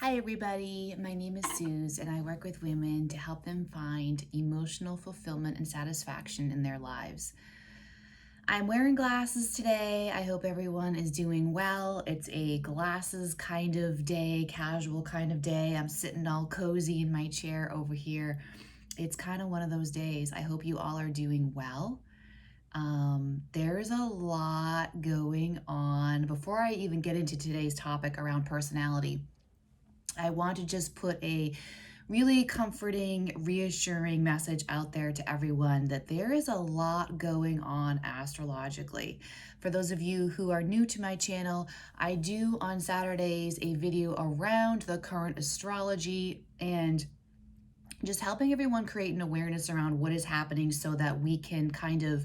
Hi, everybody. My name is Suze, and I work with women to help them find emotional fulfillment and satisfaction in their lives. I'm wearing glasses today. I hope everyone is doing well. It's a glasses kind of day, casual kind of day. I'm sitting all cozy in my chair over here. It's kind of one of those days. I hope you all are doing well. There's a lot going on. Before I even get into today's topic around personality, I want to just put a really comforting, reassuring message out there to everyone that there is a lot going on astrologically. For those of you who are new to my channel, I do on Saturdays a video around the current astrology and just helping everyone create an awareness around what is happening so that we can kind of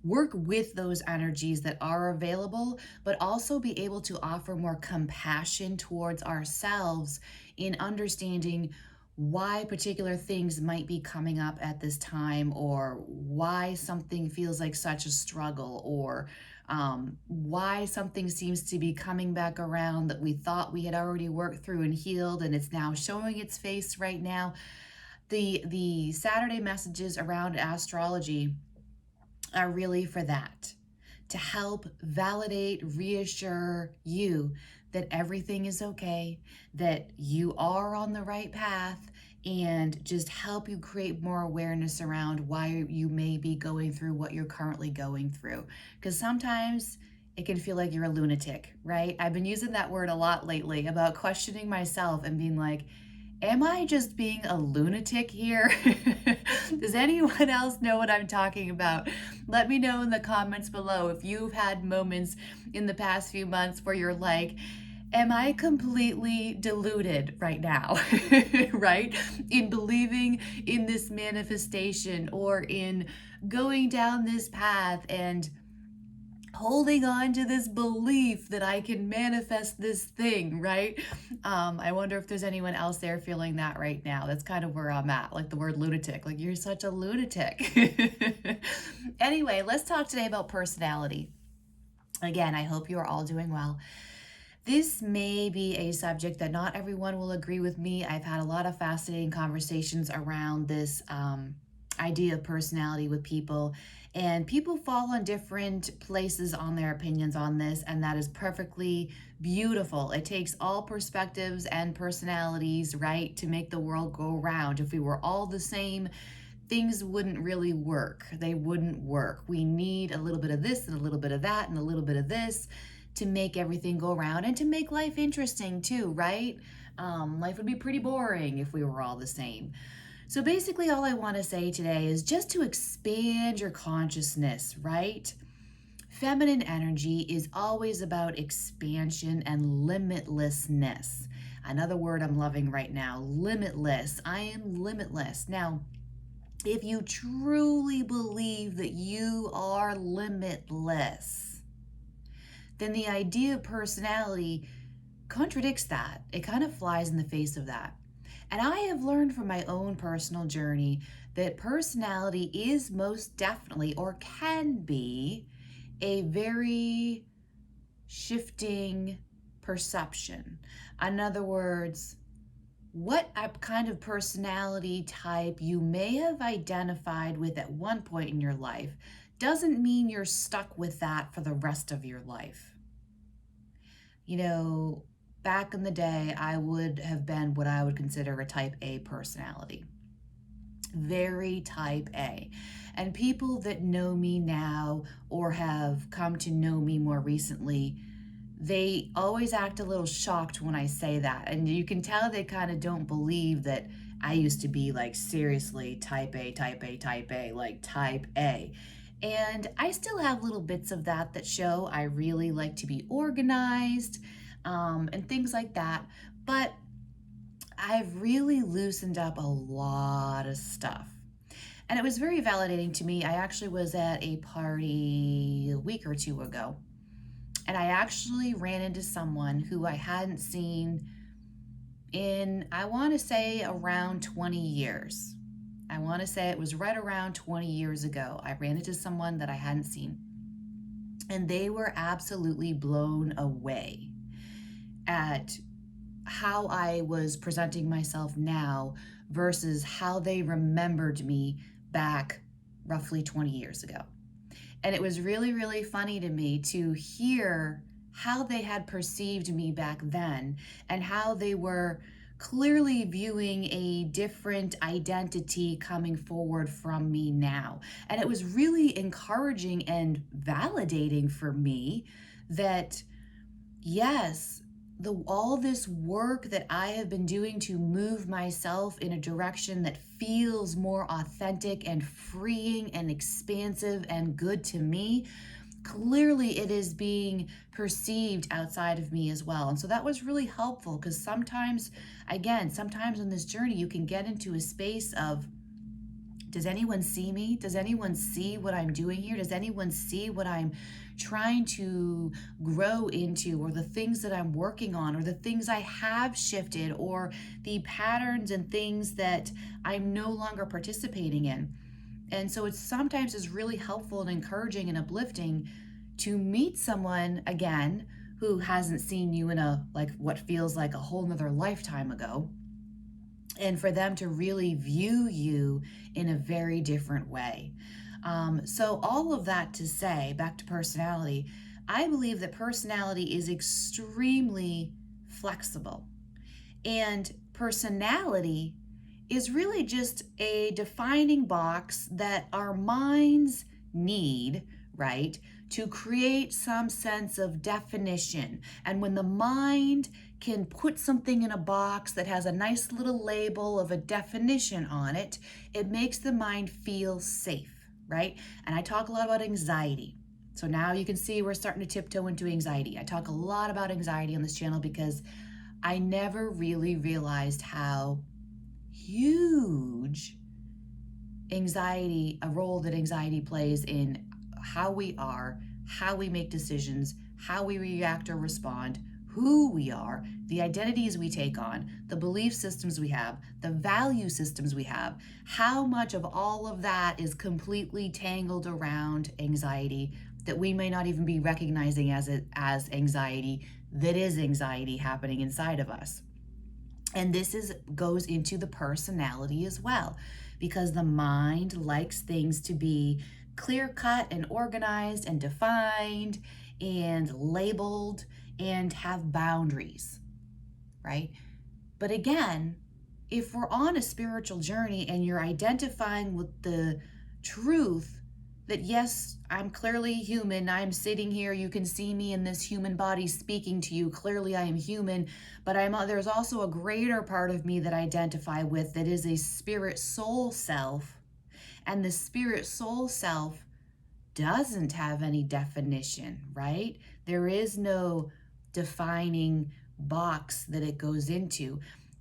work with those energies that are available, but also be able to offer more compassion towards ourselves in understanding why particular things might be coming up at this time, or why something feels like such a struggle, or why something seems to be coming back around that we thought we had already worked through and healed, and it's now showing its face right now. The Saturday messages around astrology are really for that, to help validate, reassure you that everything is okay, that you are on the right path, and just help you create more awareness around why you may be going through what you're currently going through. Because sometimes it can feel like you're a lunatic, right? I've been using that word a lot lately about questioning myself and being like, am I just being a lunatic here? Does anyone else know what I'm talking about? Let me know in the comments below if you've had moments in the past few months where you're like, am I completely deluded right now? Right? In believing in this manifestation, or in going down this path and holding on to this belief that I can manifest this thing, right? I wonder if there's anyone else there feeling that right now. That's kind of where I'm at, like the word lunatic, like you're such a lunatic. Anyway, let's talk today about personality. Again, I hope you are all doing well. This may be a subject that not everyone will agree with me. I've had a lot of fascinating conversations around this idea of personality with people, and people fall on different places on their opinions on this, and that is perfectly beautiful. It takes all perspectives and personalities, right, to make the world go round. If we were all the same, things wouldn't really work. They wouldn't work. We need a little bit of this and a little bit of that and a little bit of this to make everything go around, and to make life interesting too, right? Life would be pretty boring if we were all the same. So basically, all I want to say today is just to expand your consciousness, right? Feminine energy is always about expansion and limitlessness. Another word I'm loving right now, limitless. I am limitless. Now, if you truly believe that you are limitless, then the idea of personality contradicts that. It kind of flies in the face of that. And I have learned from my own personal journey that personality is most definitely, or can be, a very shifting perception. In other words, what kind of personality type you may have identified with at one point in your life doesn't mean you're stuck with that for the rest of your life. You know, back in the day, I would have been what I would consider a type A personality. Very type A. And people that know me now or have come to know me more recently, they always act a little shocked when I say that. And you can tell they kind of don't believe that I used to be like seriously type A, type A, type A, like type A. And I still have little bits of that show. I really like to be organized, and things like that. But I've really loosened up a lot of stuff. And it was very validating to me. I actually was at a party a week or two ago, and I actually ran into someone who I hadn't seen in, I want to say, around 20 years. I want to say it was right around 20 years ago. I ran into someone that I hadn't seen, and they were absolutely blown away at how I was presenting myself now versus how they remembered me back roughly 20 years ago. And it was really, really funny to me to hear how they had perceived me back then and how they were clearly viewing a different identity coming forward from me now. And it was really encouraging and validating for me that, yes, all this work that I have been doing to move myself in a direction that feels more authentic and freeing and expansive and good to me, clearly it is being perceived outside of me as well. And so that was really helpful because sometimes, again, sometimes on this journey, you can get into a space of, does anyone see me? Does anyone see what I'm doing here? Does anyone see what I'm trying to grow into, or the things that I'm working on, or the things I have shifted, or the patterns and things that I'm no longer participating in? And so it's sometimes is really helpful and encouraging and uplifting to meet someone again who hasn't seen you in a, like, what feels like a whole nother lifetime ago, and for them to really view you in a very different way. So all of that to say, back to personality, I believe that personality is extremely flexible. And personality is really just a defining box that our minds need, right, to create some sense of definition. And when the mind can put something in a box that has a nice little label of a definition on it, it makes the mind feel safe, right? And I talk a lot about anxiety. So now you can see we're starting to tiptoe into anxiety. I talk a lot about anxiety on this channel because I never really realized how huge a role that anxiety plays in how we are, how we make decisions, how we react or respond, who we are, the identities we take on, the belief systems we have, the value systems we have, how much of all of that is completely tangled around anxiety that we may not even be recognizing as anxiety, that is anxiety happening inside of us. And this goes into the personality as well, because the mind likes things to be clear-cut and organized and defined and labeled and have boundaries, right? But again, if we're on a spiritual journey and you're identifying with the truth that, yes, I'm clearly human, I'm sitting here, you can see me in this human body speaking to you, clearly I am human, but there's also a greater part of me that I identify with that is a spirit soul self, and the spirit soul self doesn't have any definition, right? There is no defining box that it goes into.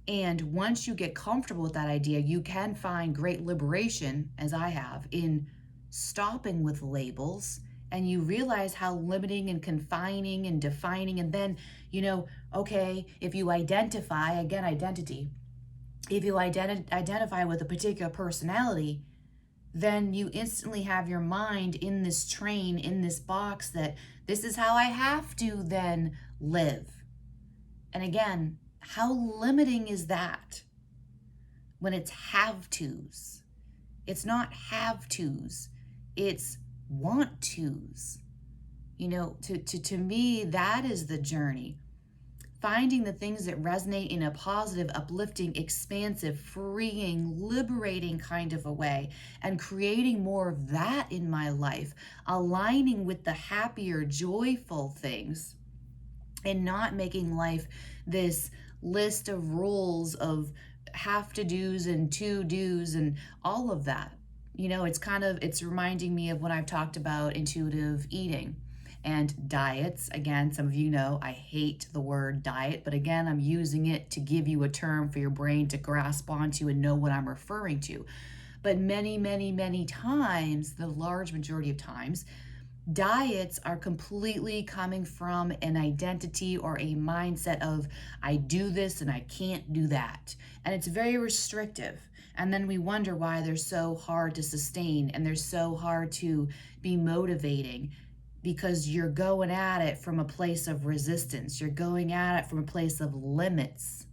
And once you get comfortable with that idea, you can find great liberation, as I have, in stopping with labels, and you realize how limiting and confining and defining. And then, okay, if you identify, again, identity, if you identify with a particular personality, then you instantly have your mind in this train, in this box, that this is how I have to then live. And again, how limiting is that when it's have tos? It's not have tos, it's want tos. To me, that is the journey. Finding the things that resonate in a positive, uplifting, expansive, freeing, liberating kind of a way, and creating more of that in my life, aligning with the happier, joyful things, and not making life this list of rules of have to do's and to do's and all of that. It's reminding me of when I've talked about intuitive eating and diets. Again, some of you know I hate the word diet, but again, I'm using it to give you a term for your brain to grasp onto and know what I'm referring to. But many, many, many times, the large majority of times, diets are completely coming from an identity or a mindset of, I do this and I can't do that. And it's very restrictive. And then we wonder why they're so hard to sustain and they're so hard to be motivating. because you're going at it from a place of resistance. You're going at it from a place of limits.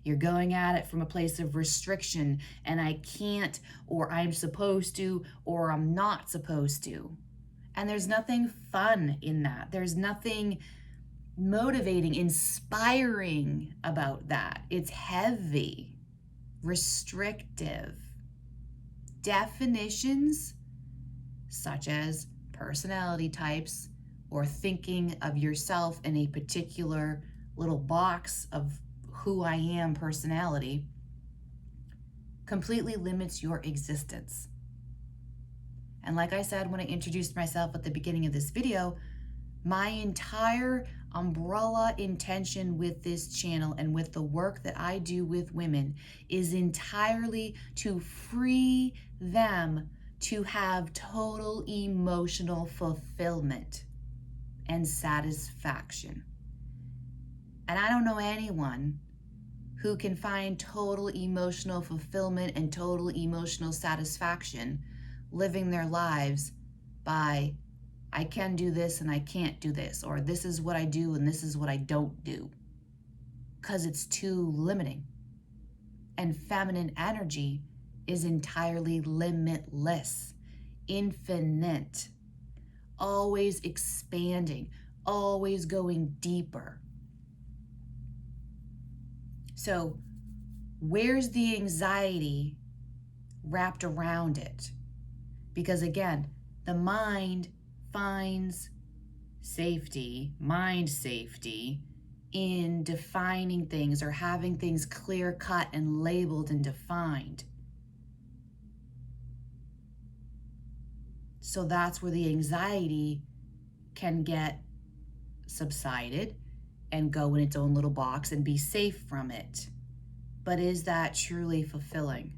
You're going at it from a place of restriction, and I can't, or I'm supposed to, or I'm not supposed to. And there's nothing fun in that. There's nothing motivating, inspiring about that. It's heavy, restrictive. Definitions such as personality types or thinking of yourself in a particular little box of who I am personality completely limits your existence. And like I said when I introduced myself at the beginning of this video, my entire umbrella intention with this channel and with the work that I do with women is entirely to free them to have total emotional fulfillment and satisfaction. And I don't know anyone who can find total emotional fulfillment and total emotional satisfaction living their lives by I can do this and I can't do this, or this is what I do and this is what I don't do, because it's too limiting. And feminine energy is entirely limitless, infinite, always expanding, always going deeper. So where's the anxiety wrapped around it? Because again, the mind finds safety, mind safety, in defining things or having things clear cut and labeled and defined. So that's where the anxiety can get subsided and go in its own little box and be safe from it. But is that truly fulfilling?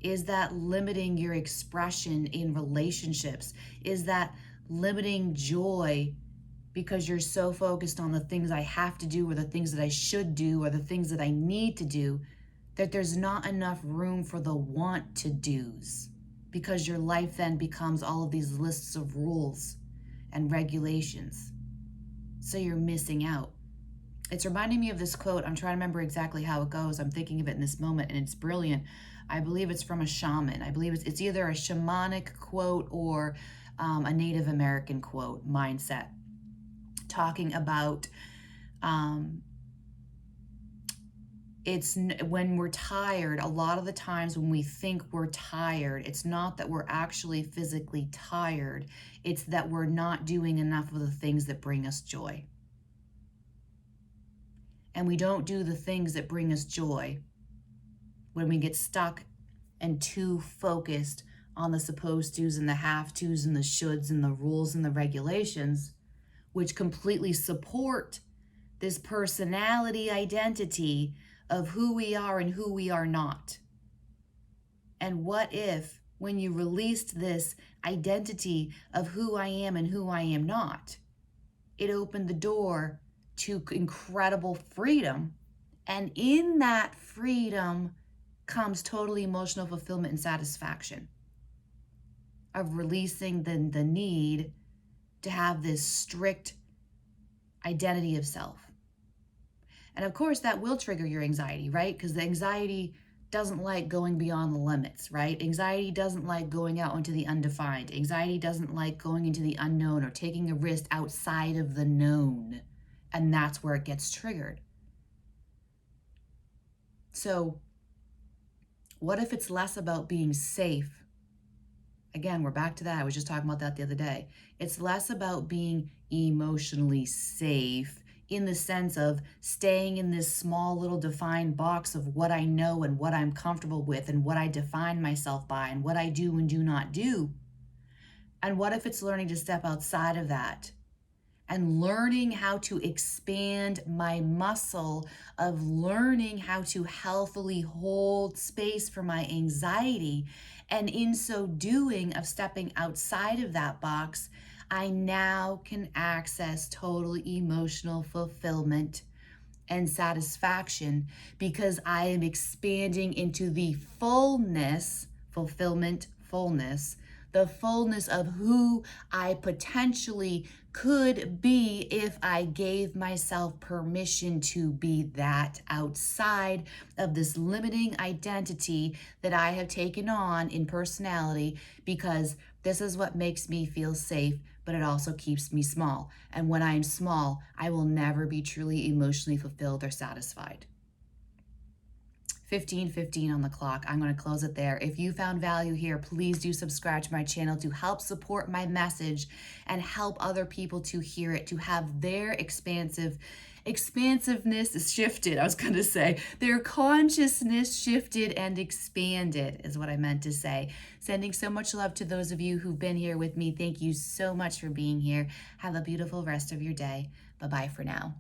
Is that limiting your expression in relationships? Is that limiting joy because you're so focused on the things I have to do or the things that I should do or the things that I need to do that there's not enough room for the want to do's, because your life then becomes all of these lists of rules and regulations. So you're missing out. It's reminding me of this quote. I'm trying to remember exactly how it goes. I'm thinking of it in this moment, and it's brilliant. I believe it's from a shaman. I believe it's either a shamanic quote or a Native American quote mindset, talking about it's when we're tired, a lot of the times when we think we're tired, it's not that we're actually physically tired. It's that we're not doing enough of the things that bring us joy. And we don't do the things that bring us joy when we get stuck and too focused on the supposed to's and the have to's and the shoulds and the rules and the regulations, which completely support this personality identity of who we are and who we are not. And what if, when you released this identity of who I am and who I am not, it opened the door to incredible freedom. And in that freedom comes total emotional fulfillment and satisfaction of releasing the need to have this strict identity of self. And of course, that will trigger your anxiety, right? Because the anxiety doesn't like going beyond the limits, right? Anxiety doesn't like going out into the undefined. Anxiety doesn't like going into the unknown or taking a risk outside of the known. And that's where it gets triggered. So what if it's less about being safe? Again, we're back to that. I was just talking about that the other day. It's less about being emotionally safe in the sense of staying in this small little defined box of what I know and what I'm comfortable with and what I define myself by and what I do and do not do. And what if it's learning to step outside of that and learning how to expand my muscle of learning how to healthily hold space for my anxiety. And in so doing, of stepping outside of that box, I now can access total emotional fulfillment and satisfaction because I am expanding into the fullness, fulfillment, fullness, the fullness of who I potentially could be if I gave myself permission to be that outside of this limiting identity that I have taken on in personality, because this is what makes me feel safe, but it also keeps me small. And when I'm small, I will never be truly emotionally fulfilled or satisfied. 15:15 on the clock. I'm going to close it there. If you found value here, please do subscribe to my channel to help support my message and help other people to hear it, to have their expansiveness is shifted. I was going to say their consciousness shifted and expanded is what I meant to say. Sending so much love to those of you who've been here with me. Thank you so much for being here. Have a beautiful rest of your day. Bye-bye for now.